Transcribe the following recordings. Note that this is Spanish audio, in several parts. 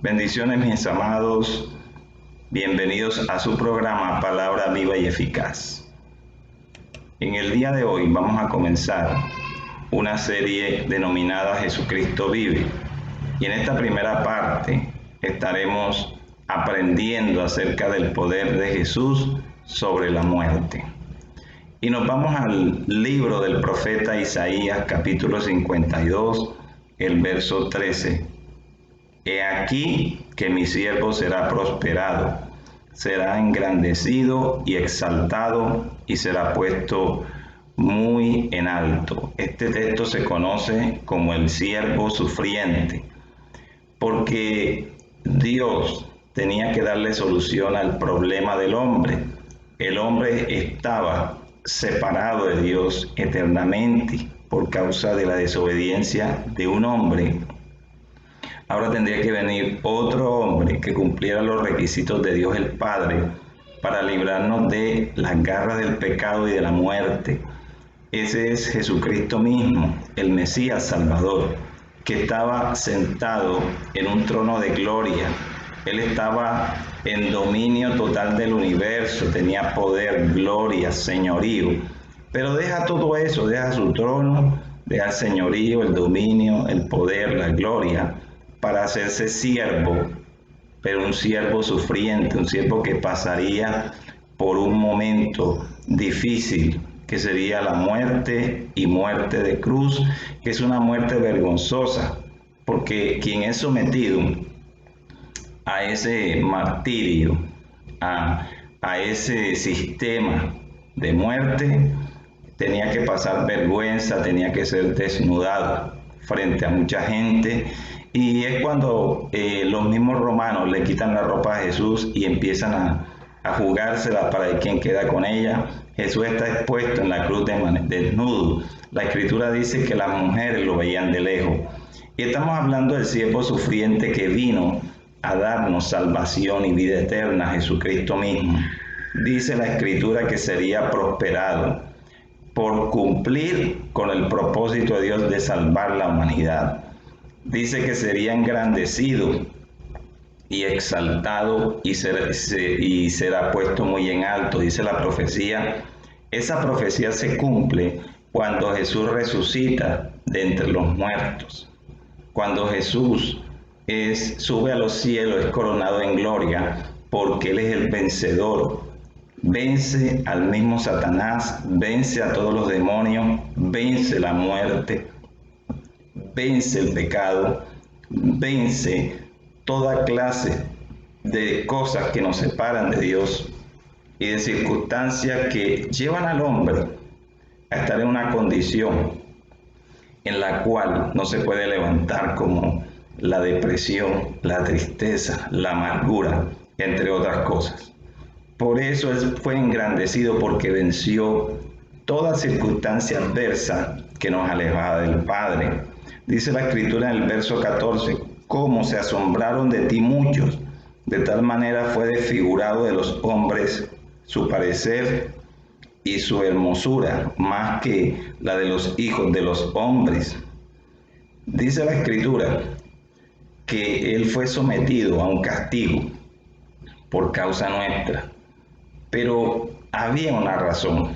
Bendiciones, mis amados. Bienvenidos a su programa Palabra Viva y Eficaz. En el día de hoy vamos a comenzar una serie denominada Jesucristo Vive. Y en esta primera parte estaremos aprendiendo acerca del poder de Jesús sobre la muerte. Y nos vamos al libro del profeta Isaías, capítulo 52, el verso 13. He aquí que mi siervo será prosperado, será engrandecido y exaltado y será puesto muy en alto. Este texto se conoce como el siervo sufriente, porque Dios tenía que darle solución al problema del hombre. El hombre estaba separado de Dios eternamente por causa de la desobediencia de un hombre. Ahora tendría que venir otro hombre que cumpliera los requisitos de Dios el Padre para librarnos de las garras del pecado y de la muerte. Ese es Jesucristo mismo, el Mesías Salvador, que estaba sentado en un trono de gloria. Él estaba en dominio total del universo, tenía poder, gloria, señorío. Pero deja todo eso, deja su trono, deja el señorío, el dominio, el poder, la gloria, para hacerse siervo, pero un siervo sufriente, un siervo que pasaría por un momento difícil, que sería la muerte y muerte de cruz, que es una muerte vergonzosa, porque quien es sometido a ese martirio, a ese sistema de muerte, tenía que pasar vergüenza, tenía que ser desnudado frente a mucha gente. Y es cuando los mismos romanos le quitan la ropa a Jesús y empiezan a jugársela para ver quién queda con ella. Jesús está expuesto en la cruz desnudo. La Escritura dice que las mujeres lo veían de lejos. Y estamos hablando del siervo sufriente que vino a darnos salvación y vida eterna, Jesucristo mismo. Dice la Escritura que sería prosperado por cumplir con el propósito de Dios de salvar la humanidad. Dice que sería engrandecido y exaltado y será puesto muy en alto, dice la profecía. Esa profecía se cumple cuando Jesús resucita de entre los muertos. Cuando Jesús sube a los cielos, es coronado en gloria, porque Él es el vencedor. Vence al mismo Satanás, vence a todos los demonios, vence la muerte, vence el pecado, vence toda clase de cosas que nos separan de Dios y de circunstancias que llevan al hombre a estar en una condición en la cual no se puede levantar, como la depresión, la tristeza, la amargura, entre otras cosas. Por eso Él fue engrandecido, porque venció toda circunstancia adversa que nos alejaba del Padre. Dice la Escritura en el verso 14, cómo se asombraron de ti muchos, de tal manera fue desfigurado de los hombres su parecer y su hermosura, más que la de los hijos de los hombres. Dice la Escritura que Él fue sometido a un castigo por causa nuestra, pero había una razón.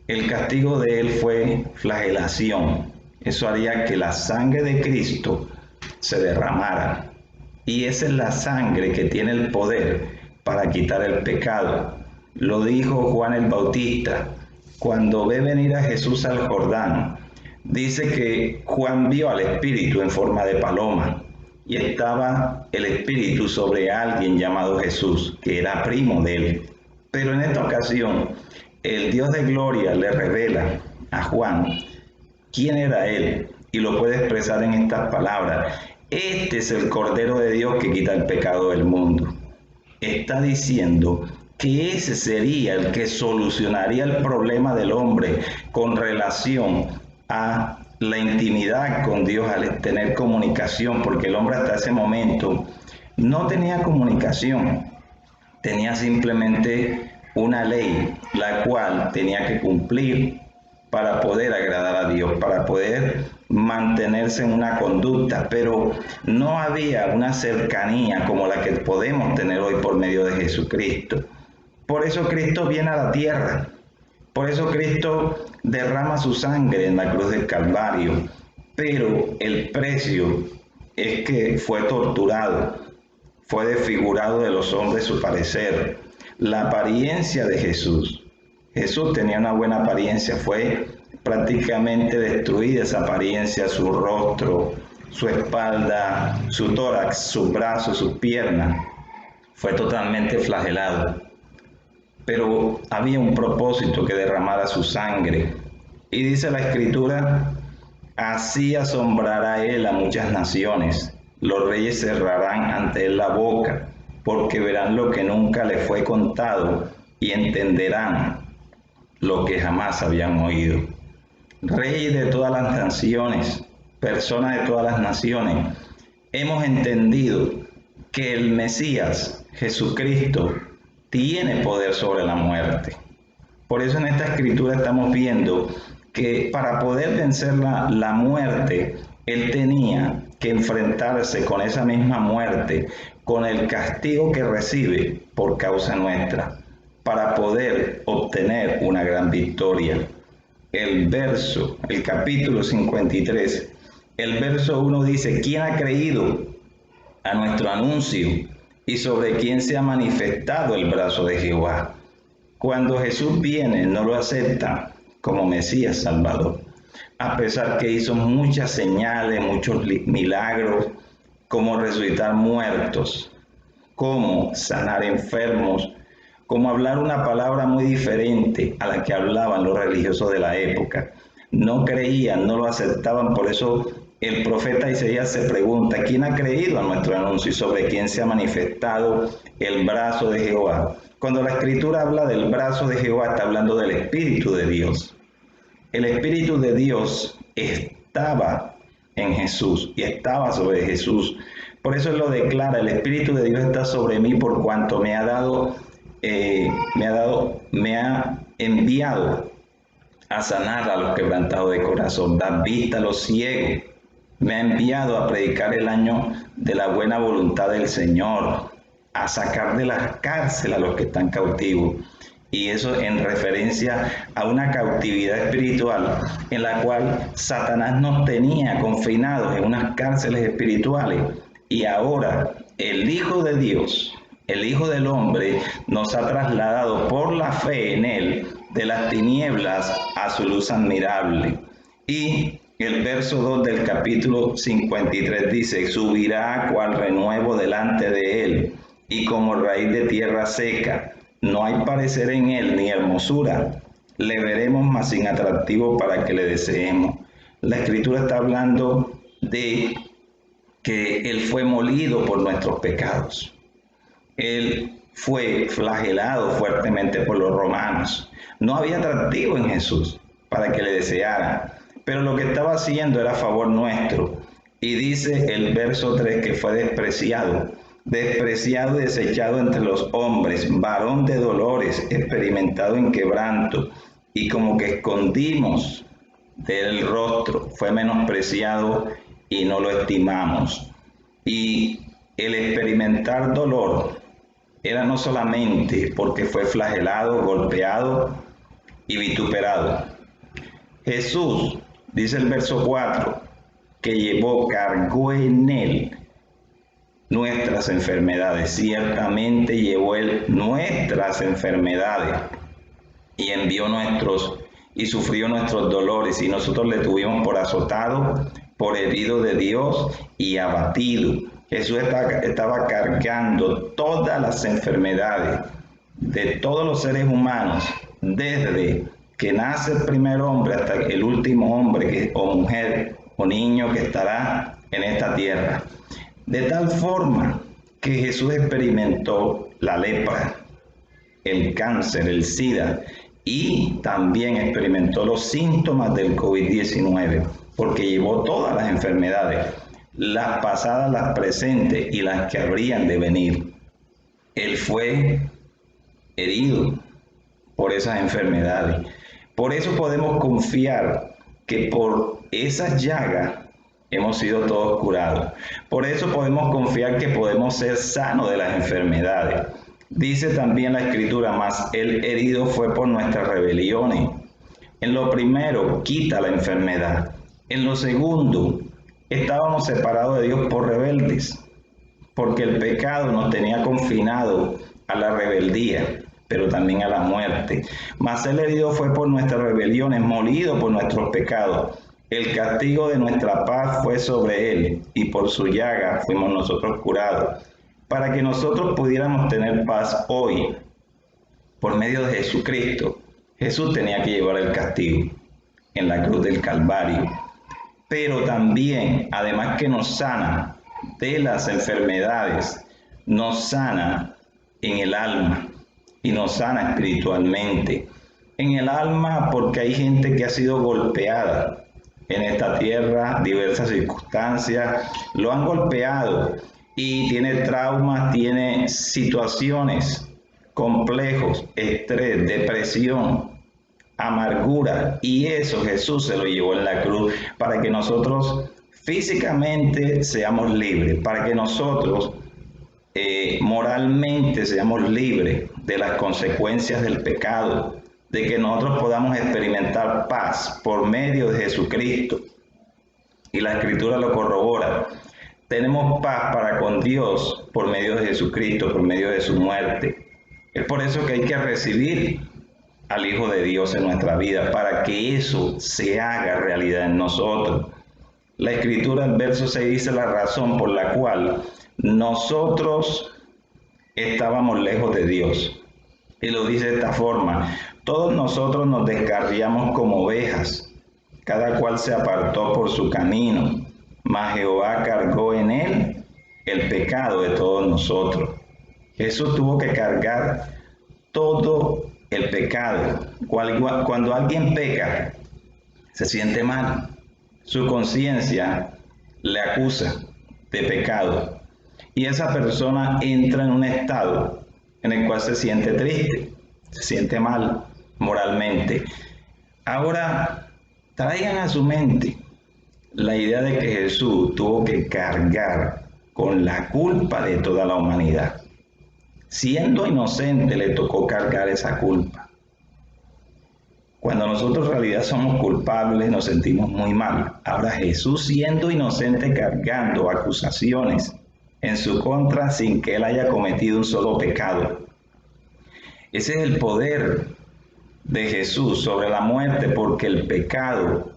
El castigo de Él fue flagelación. Eso haría que la sangre de Cristo se derramara. Y esa es la sangre que tiene el poder para quitar el pecado. Lo dijo Juan el Bautista cuando ve venir a Jesús al Jordán. Dice que Juan vio al Espíritu en forma de paloma, y estaba el Espíritu sobre alguien llamado Jesús, que era primo de él. Pero en esta ocasión, el Dios de gloria le revela a Juan quién era Él, y lo puede expresar en estas palabras. Este es el Cordero de Dios que quita el pecado del mundo. Está diciendo que ese sería el que solucionaría el problema del hombre con relación a la intimidad con Dios, al tener comunicación, porque el hombre hasta ese momento no tenía comunicación, tenía simplemente una ley, la cual tenía que cumplir para poder agradar a Dios, para poder mantenerse en una conducta, pero no había una cercanía como la que podemos tener hoy por medio de Jesucristo. Por eso Cristo viene a la tierra, por eso Cristo derrama su sangre en la cruz del Calvario, pero el precio es que fue torturado, fue desfigurado de los hombres su parecer. La apariencia de Jesús tenía una buena apariencia, fue prácticamente destruida esa apariencia, su rostro, su espalda, su tórax, sus brazos, sus piernas, fue totalmente flagelado. Pero había un propósito, que derramara su sangre. Y dice la Escritura: así asombrará él a muchas naciones, los reyes cerrarán ante él la boca, porque verán lo que nunca le fue contado y entenderán lo que jamás habían oído. Reyes de todas las naciones, personas de todas las naciones, hemos entendido que el Mesías, Jesucristo, tiene poder sobre la muerte. Por eso en esta escritura estamos viendo que para poder vencer la muerte, Él tenía que enfrentarse con esa misma muerte, con el castigo que recibe por causa nuestra, para poder obtener una gran victoria. El capítulo 53, el verso 1 dice: ¿quién ha creído a nuestro anuncio y sobre quién se ha manifestado el brazo de Jehová? Cuando Jesús viene, no lo acepta como Mesías Salvador, a pesar que hizo muchas señales, muchos milagros, como resucitar muertos, como sanar enfermos, como hablar una palabra muy diferente a la que hablaban los religiosos de la época. No creían, no lo aceptaban, por eso el profeta Isaías se pregunta: ¿quién ha creído a nuestro anuncio y sobre quién se ha manifestado el brazo de Jehová? Cuando la Escritura habla del brazo de Jehová, está hablando del Espíritu de Dios. El Espíritu de Dios estaba en Jesús y estaba sobre Jesús. Por eso Él lo declara: el Espíritu de Dios está sobre mí, por cuanto me ha enviado a sanar a los quebrantados de corazón, dar vista a los ciegos. Me ha enviado a predicar el año de la buena voluntad del Señor, a sacar de las cárceles a los que están cautivos. Y eso en referencia a una cautividad espiritual en la cual Satanás nos tenía confinados en unas cárceles espirituales. Y ahora el Hijo de Dios, el Hijo del Hombre, nos ha trasladado por la fe en Él de las tinieblas a su luz admirable. Y el verso 2 del capítulo 53 dice: subirá cual renuevo delante de Él, y como raíz de tierra seca. No hay parecer en Él ni hermosura. Le veremos, mas sin atractivo para que le deseemos. La Escritura está hablando de que Él fue molido por nuestros pecados. Él fue flagelado fuertemente por los romanos. No había atractivo en Jesús para que le desearan, pero lo que estaba haciendo era a favor nuestro. Y dice el verso 3 que fue despreciado y desechado entre los hombres, varón de dolores, experimentado en quebranto, y como que escondimos del rostro, fue menospreciado y no lo estimamos. Y el experimentar dolor era no solamente porque fue flagelado, golpeado y vituperado. Jesús, dice el verso 4, que cargó en Él nuestras enfermedades. Ciertamente llevó Él nuestras enfermedades y sufrió nuestros dolores, y nosotros le tuvimos por azotado, por herido de Dios y abatido. Jesús estaba cargando todas las enfermedades de todos los seres humanos, desde que nace el primer hombre hasta el último hombre o mujer o niño que estará en esta tierra. De tal forma que Jesús experimentó la lepra, el cáncer, el SIDA, y también experimentó los síntomas del COVID-19, porque llevó todas las enfermedades, las pasadas, las presentes y las que habrían de venir. Él fue herido por esas enfermedades. Por eso podemos confiar que por esas llagas hemos sido todos curados. Por eso podemos confiar que podemos ser sanos de las enfermedades. Dice también la Escritura, mas el herido fue por nuestras rebeliones. En lo primero, quita la enfermedad. En lo segundo, estábamos separados de Dios por rebeldes, porque el pecado nos tenía confinado a la rebeldía, pero también a la muerte. Mas el herido fue por nuestras rebeliones, molido por nuestros pecados. El castigo de nuestra paz fue sobre él, y por su llaga fuimos nosotros curados, para que nosotros pudiéramos tener paz hoy, por medio de Jesucristo. Jesús tenía que llevar el castigo en la cruz del Calvario, pero también, además que nos sana de las enfermedades, nos sana en el alma y nos sana espiritualmente. En el alma, porque hay gente que ha sido golpeada en esta tierra, diversas circunstancias, lo han golpeado y tiene traumas, tiene situaciones complejos, estrés, depresión, amargura, y eso Jesús se lo llevó en la cruz para que nosotros físicamente seamos libres, para que nosotros moralmente seamos libres de las consecuencias del pecado, de que nosotros podamos experimentar paz por medio de Jesucristo. Y la Escritura lo corrobora. Tenemos paz para con Dios por medio de Jesucristo, por medio de su muerte. Es por eso que hay que recibir al Hijo de Dios en nuestra vida, para que eso se haga realidad en nosotros. La Escritura, el verso 6, dice la razón por la cual nosotros estábamos lejos de Dios. Y lo dice de esta forma: todos nosotros nos descarriamos como ovejas, cada cual se apartó por su camino, mas Jehová cargó en él el pecado de todos nosotros. Jesús tuvo que cargar todo el pecado. Cuando alguien peca, se siente mal. Su conciencia le acusa de pecado. Y esa persona entra en un estado en el cual se siente triste, se siente mal moralmente. Ahora, traigan a su mente la idea de que Jesús tuvo que cargar con la culpa de toda la humanidad. Siendo inocente, le tocó cargar esa culpa. Cuando nosotros en realidad somos culpables, nos sentimos muy mal. Ahora Jesús, siendo inocente, cargando acusaciones en su contra sin que él haya cometido un solo pecado. Ese es el poder de Jesús sobre la muerte, porque el pecado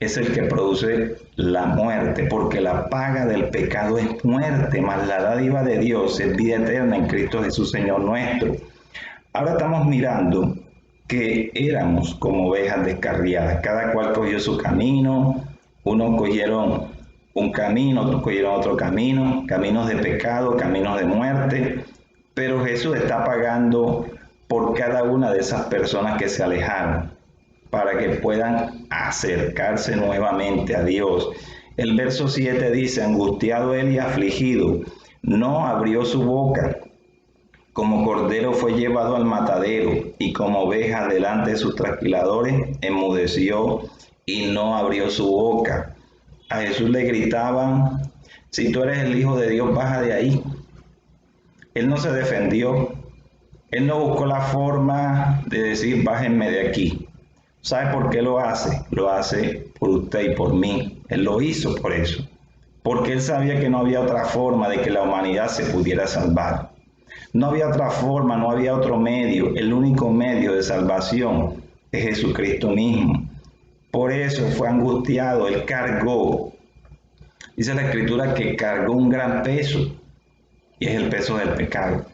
es el que produce la muerte, porque la paga del pecado es muerte, mas la dádiva de Dios es vida eterna en Cristo Jesús, Señor nuestro. Ahora estamos mirando que éramos como ovejas descarriadas, cada cual cogió su camino, unos cogieron un camino, otros cogieron otro camino, caminos de pecado, caminos de muerte, pero Jesús está pagando por cada una de esas personas que se alejaron, para que puedan acercarse nuevamente a Dios. El verso 7 dice: angustiado él y afligido, no abrió su boca. Como cordero fue llevado al matadero, y como oveja delante de sus trasquiladores, enmudeció y no abrió su boca. A Jesús le gritaban: si tú eres el Hijo de Dios, baja de ahí. Él no se defendió. Él no buscó la forma de decir: bájenme de aquí. ¿Sabe por qué lo hace? Lo hace por usted y por mí. Él lo hizo por eso. Porque él sabía que no había otra forma de que la humanidad se pudiera salvar. No había otra forma, no había otro medio. El único medio de salvación es Jesucristo mismo. Por eso fue angustiado, él cargó. Dice la Escritura que cargó un gran peso, y es el peso del pecado.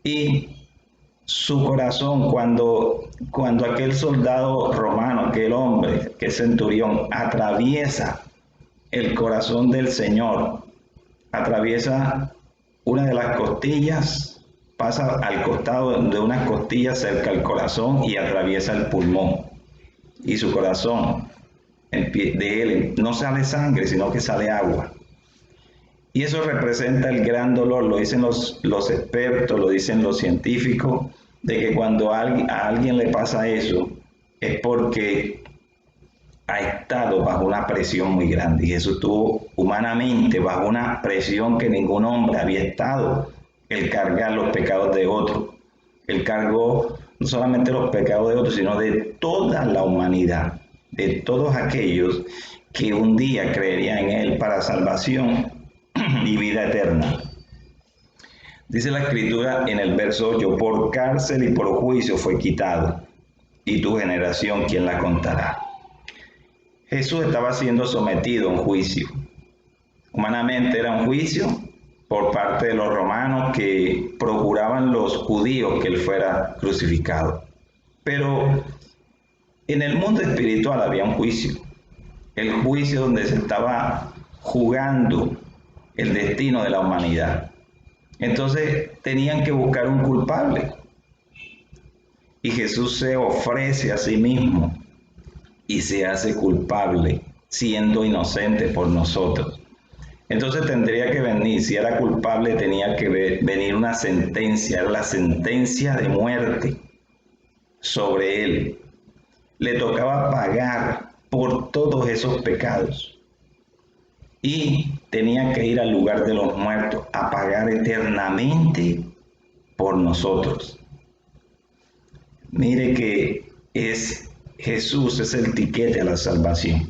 Y su corazón, cuando aquel soldado romano, aquel hombre, aquel centurión, atraviesa el corazón del Señor, atraviesa una de las costillas, pasa al costado de unas costillas cerca al corazón y atraviesa el pulmón. Y su corazón, de él, no sale sangre, sino que sale agua. Y eso representa el gran dolor, lo dicen los expertos, lo dicen los científicos, de que cuando a alguien le pasa eso, es porque ha estado bajo una presión muy grande. Y Jesús estuvo humanamente bajo una presión que ningún hombre había estado, el cargar los pecados de otros. Él cargó no solamente los pecados de otros, sino de toda la humanidad, de todos aquellos que un día creerían en Él para salvación y vida eterna. Dice la Escritura en el verso 8, por cárcel y por juicio fue quitado, y tu generación, ¿quién la contará? Jesús estaba siendo sometido a un juicio. Humanamente era un juicio por parte de los romanos que procuraban los judíos que él fuera crucificado. Pero en el mundo espiritual había un juicio. El juicio donde se estaba jugando el destino de la humanidad. Entonces tenían que buscar un culpable. Y Jesús se ofrece a sí mismo y se hace culpable, siendo inocente por nosotros. Entonces tendría que venir, si era culpable tenía que venir una sentencia, era la sentencia de muerte sobre él. Le tocaba pagar por todos esos pecados. Y tenía que ir al lugar de los muertos a pagar eternamente por nosotros. Mire que Jesús es el tiquete a la salvación,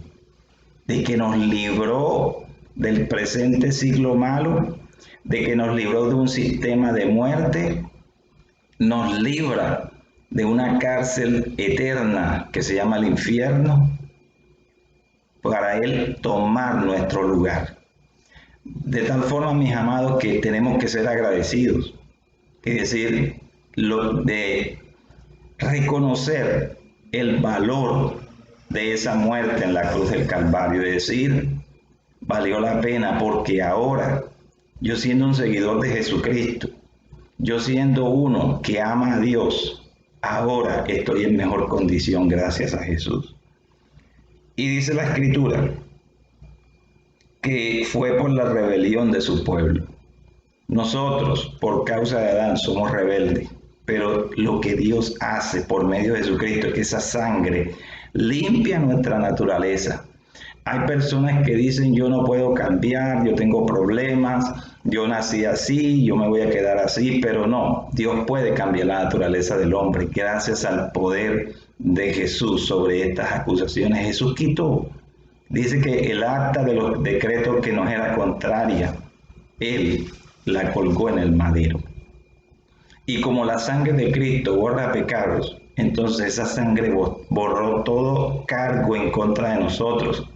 de que nos libró del presente siglo malo, de que nos libró de un sistema de muerte, nos libra de una cárcel eterna que se llama el infierno, para Él tomar nuestro lugar. De tal forma, mis amados, que tenemos que ser agradecidos, es decir, de reconocer el valor de esa muerte en la cruz del Calvario, es decir, valió la pena porque ahora, yo siendo un seguidor de Jesucristo, yo siendo uno que ama a Dios, ahora estoy en mejor condición gracias a Jesús. Y dice la Escritura que fue por la rebelión de su pueblo. Nosotros, por causa de Adán, somos rebeldes, pero lo que Dios hace por medio de Jesucristo es que esa sangre limpia nuestra naturaleza. Hay personas que dicen, yo no puedo cambiar, yo tengo problemas, yo nací así, yo me voy a quedar así, pero no, Dios puede cambiar la naturaleza del hombre gracias al poder de Jesús sobre estas acusaciones. Jesús quitó, dice que el acta de los decretos que nos era contraria, Él la colgó en el madero. Y como la sangre de Cristo borra pecados, entonces esa sangre borró todo cargo en contra de nosotros.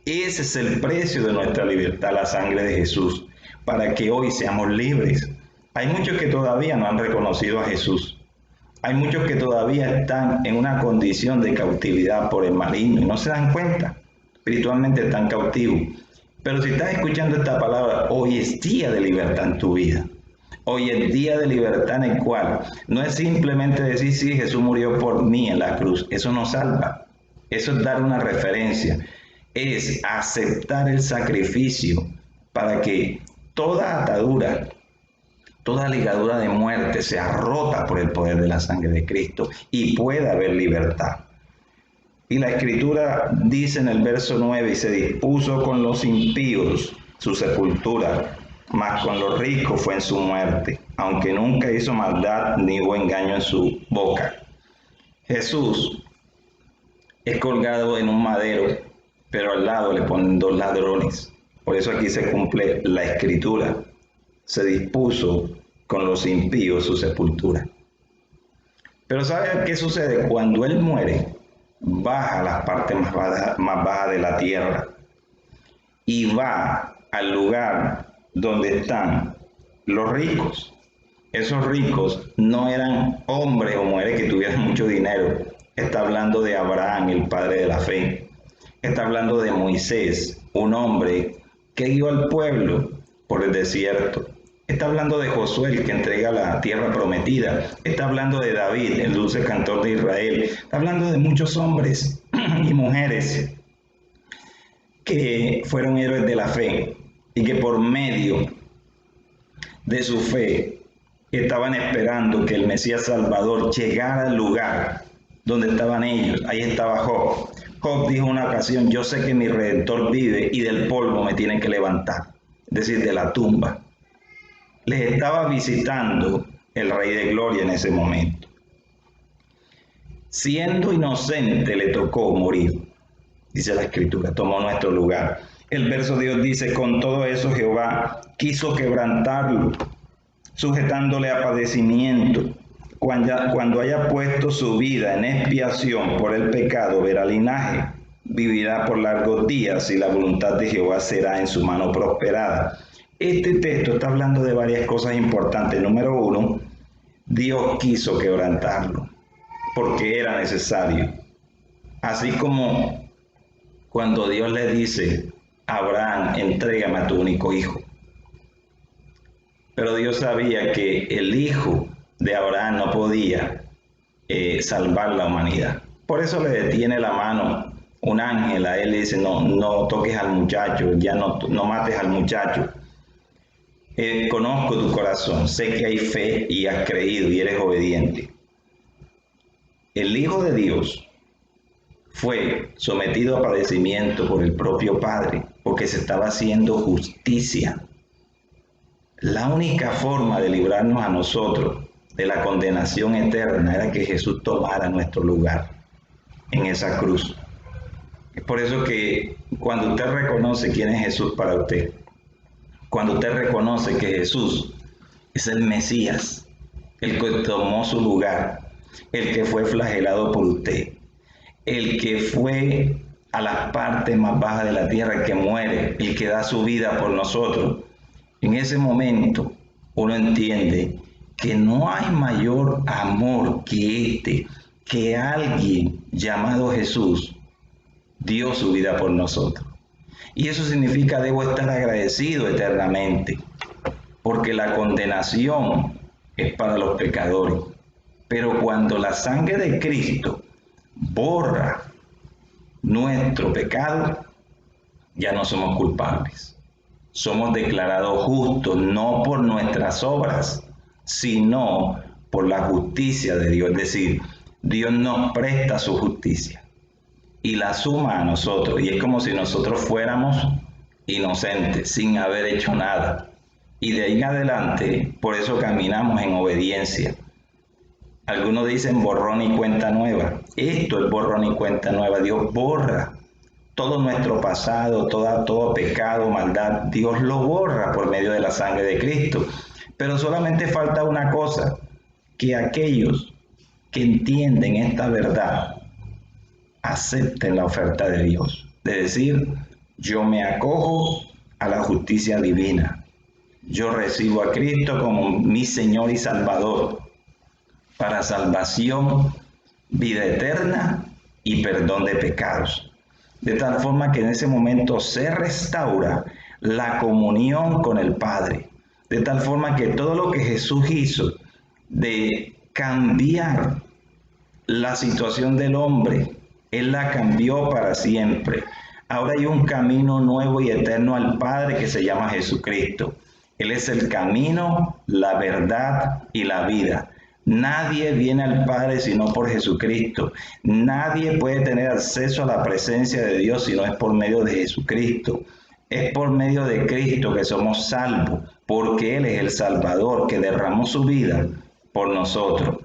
Ese es el precio de nuestra libertad, la sangre de Jesús, para que hoy seamos libres. Hay muchos que todavía no han reconocido a Jesús. Hay muchos que todavía están en una condición de cautividad por el maligno y no se dan cuenta. Espiritualmente están cautivos. Pero si estás escuchando esta palabra, hoy es día de libertad en tu vida. Hoy es día de libertad en el cual no es simplemente decir, sí, Jesús murió por mí en la cruz. Eso no salva. Eso es dar una referencia. Es aceptar el sacrificio para que toda atadura, toda ligadura de muerte sea rota por el poder de la sangre de Cristo y pueda haber libertad. Y la Escritura dice en el verso 9, y se dispuso con los impíos su sepultura, mas con los ricos fue en su muerte, aunque nunca hizo maldad ni hubo engaño en su boca. Jesús es colgado en un madero, pero al lado le ponen dos ladrones. Por eso aquí se cumple la Escritura. Se dispuso con los impíos su sepultura. Pero ¿saben qué sucede? Cuando Él muere, baja a las partes más bajas de la tierra y va al lugar donde están los ricos. Esos ricos no eran hombres o mujeres que tuvieran mucho dinero. Está hablando de Abraham, el padre de la fe. Está hablando de Moisés, un hombre que guió al pueblo por el desierto. Está hablando de Josué, el que entrega la tierra prometida. Está hablando de David, el dulce cantor de Israel. Está hablando de muchos hombres y mujeres que fueron héroes de la fe y que por medio de su fe estaban esperando que el Mesías Salvador llegara al lugar donde estaban ellos. Ahí estaba Job. Job dijo en una ocasión, yo sé que mi Redentor vive y del polvo me tiene que levantar, es decir, de la tumba. Les estaba visitando el Rey de Gloria en ese momento. Siendo inocente le tocó morir, dice la Escritura, tomó nuestro lugar. El verso de Dios dice, con todo eso Jehová quiso quebrantarlo, sujetándole a padecimiento. Cuando haya puesto su vida en expiación por el pecado, verá linaje, vivirá por largos días y la voluntad de Jehová será en su mano prosperada. Este texto está hablando de varias cosas importantes. Número uno, Dios quiso quebrantarlo porque era necesario. Así como cuando Dios le dice a Abraham, entrégame a tu único hijo. Pero Dios sabía que el hijo de Abraham no podía salvar la humanidad. Por eso le detiene la mano un ángel a él, le dice, no toques al muchacho, ya no mates al muchacho. Conozco tu corazón, sé que hay fe y has creído y eres obediente. El Hijo de Dios fue sometido a padecimiento por el propio Padre, porque se estaba haciendo justicia. La única forma de librarnos a nosotros de la condenación eterna era que Jesús tomara nuestro lugar en esa cruz. Es por eso que cuando usted reconoce quién es Jesús para usted, cuando usted reconoce que Jesús es el Mesías, el que tomó su lugar, el que fue flagelado por usted, el que fue a las partes más bajas de la tierra, el que muere, el que da su vida por nosotros, en ese momento uno entiende que no hay mayor amor que este, que alguien llamado Jesús dio su vida por nosotros. Y eso significa debo estar agradecido eternamente, porque la condenación es para los pecadores. Pero cuando la sangre de Cristo borra nuestro pecado, ya no somos culpables. Somos declarados justos no por nuestras obras, sino por la justicia de Dios. Es decir, Dios nos presta su justicia y la suma a nosotros. Y es como si nosotros fuéramos inocentes, sin haber hecho nada. Y de ahí en adelante, por eso caminamos en obediencia. Algunos dicen borrón y cuenta nueva. Esto es borrón y cuenta nueva. Dios borra todo nuestro pasado, todo pecado, maldad. Dios lo borra por medio de la sangre de Cristo. Pero solamente falta una cosa, que aquellos que entienden esta verdad acepten la oferta de Dios. De decir, yo me acojo a la justicia divina. Yo recibo a Cristo como mi Señor y Salvador para salvación, vida eterna y perdón de pecados. De tal forma que en ese momento se restaura la comunión con el Padre. De tal forma que todo lo que Jesús hizo de cambiar la situación del hombre, Él la cambió para siempre. Ahora hay un camino nuevo y eterno al Padre que se llama Jesucristo. Él es el camino, la verdad y la vida. Nadie viene al Padre sino por Jesucristo. Nadie puede tener acceso a la presencia de Dios si no es por medio de Jesucristo. Es por medio de Cristo que somos salvos, porque Él es el Salvador que derramó su vida por nosotros.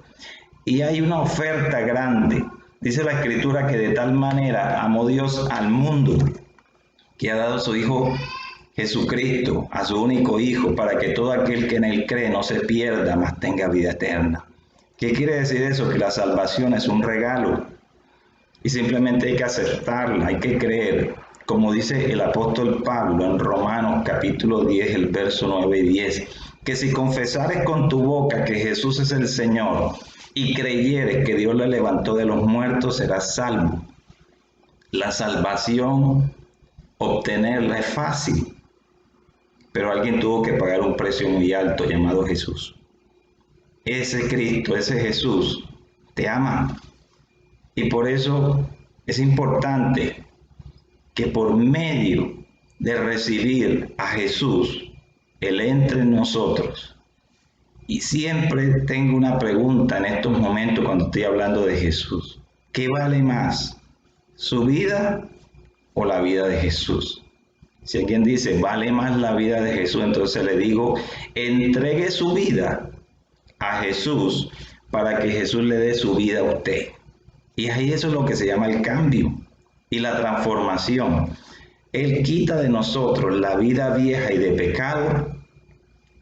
Y hay una oferta grande. Dice la Escritura que de tal manera amó Dios al mundo, que ha dado a su Hijo Jesucristo, a su único Hijo, para que todo aquel que en Él cree no se pierda, mas tenga vida eterna. ¿Qué quiere decir eso? Que la salvación es un regalo y simplemente hay que aceptarla, hay que creer. Como dice el apóstol Pablo en Romanos capítulo 10, el verso 9 y 10, que si confesares con tu boca que Jesús es el Señor y creyeres que Dios le levantó de los muertos, serás salvo. La salvación, obtenerla es fácil, pero alguien tuvo que pagar un precio muy alto llamado Jesús. Ese Cristo, ese Jesús, te ama. Y por eso es importante que por medio de recibir a Jesús, Él entre en nosotros. Y siempre tengo una pregunta en estos momentos cuando estoy hablando de Jesús. ¿Qué vale más? ¿Su vida o la vida de Jesús? Si alguien dice, vale más la vida de Jesús, entonces le digo, entregue su vida a Jesús para que Jesús le dé su vida a usted. Y ahí eso es lo que se llama el cambio y la transformación. Él quita de nosotros la vida vieja y de pecado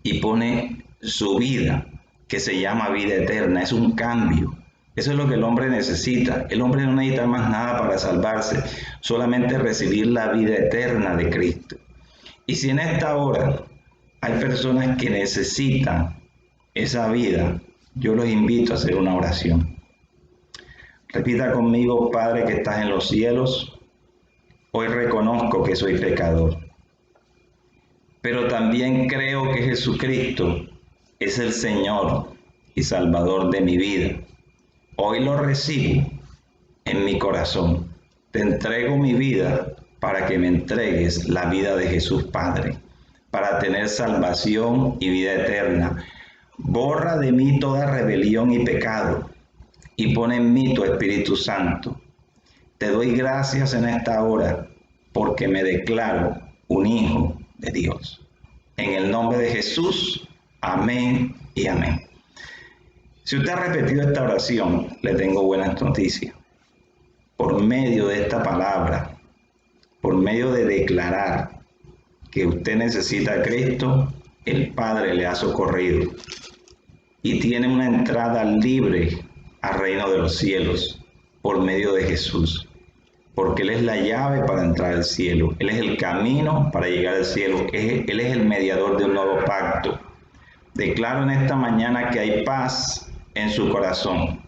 y pone su vida, que se llama vida eterna. Es un cambio. Eso es lo que el hombre necesita. El hombre no necesita más nada para salvarse, solamente recibir la vida eterna de Cristo. Y si en esta hora hay personas que necesitan esa vida, yo los invito a hacer una oración. Repita conmigo: Padre que estás en los cielos, hoy reconozco que soy pecador, pero también creo que Jesucristo es el Señor y Salvador de mi vida. Hoy lo recibo en mi corazón. Te entrego mi vida para que me entregues la vida de Jesús Padre, para tener salvación y vida eterna. Borra de mí toda rebelión y pecado y pon en mí tu Espíritu Santo. Te doy gracias en esta hora porque me declaro un hijo de Dios. En el nombre de Jesús, amén y amén. Si usted ha repetido esta oración, le tengo buenas noticias. Por medio de esta palabra, por medio de declarar que usted necesita a Cristo, el Padre le ha socorrido y tiene una entrada libre al reino de los cielos por medio de Jesús, porque Él es la llave para entrar al cielo, Él es el camino para llegar al cielo, Él es el mediador de un nuevo pacto. Declaro en esta mañana que hay paz en su corazón.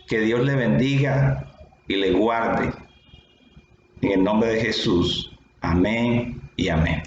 Que Dios le bendiga y le guarde. En el nombre de Jesús. Amén y amén.